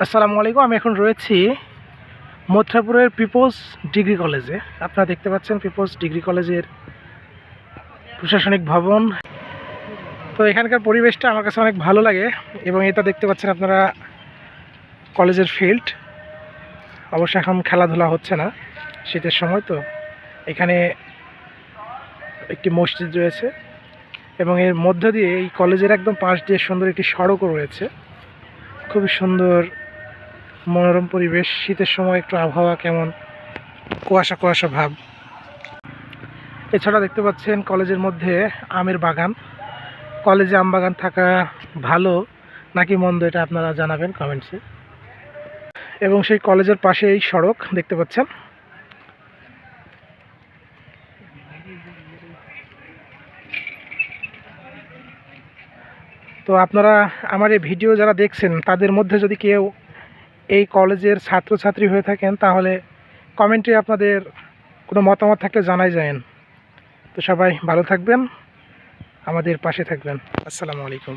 আসসালামু আলাইকুম। আমি এখন রয়েছি মথুরাপুরের পিপলস ডিগ্রি কলেজে। আপনারা দেখতে পাচ্ছেন পিপলস ডিগ্রি কলেজের প্রশাসনিক ভবন। তো এখানকার পরিবেশটা আমার কাছে অনেক ভালো লাগে এবং এটা দেখতে পাচ্ছেন আপনারা কলেজের ফিল্ড। অবশ্য এখন খেলাধুলা হচ্ছে না, শীতের সময় তো। এখানে একটি মসজিদ রয়েছে এবং এর মধ্য দিয়ে এই কলেজের একদম পাশ দিয়ে সুন্দর একটি সড়কও রয়েছে। খুবই সুন্দর মনোরম পরিবেশ। শীতের সময় একটু আবহাওয়া কেমন কুয়াশা কুয়াশা ভাব। এছাড়া দেখতে পাচ্ছেন কলেজের মধ্যে আমের বাগান। কলেজে আম বাগান থাকা ভালো নাকি মন্দ এটা আপনারা জানাবেন কমেন্টসে। এবং সেই কলেজের পাশে এই সড়ক দেখতে পাচ্ছেন। তো আপনারা আমার এই ভিডিও যারা দেখছেন তাদের মধ্যে যদি কেউ এই কলেজের ছাত্রছাত্রী হয়ে থাকেন তাহলে কমেন্টে আপনাদের কোনো মতামত থাকলে জানাই যায়েন। তো সবাই ভালো থাকবেন, আমাদের পাশে থাকবেন। আসসালামু আলাইকুম।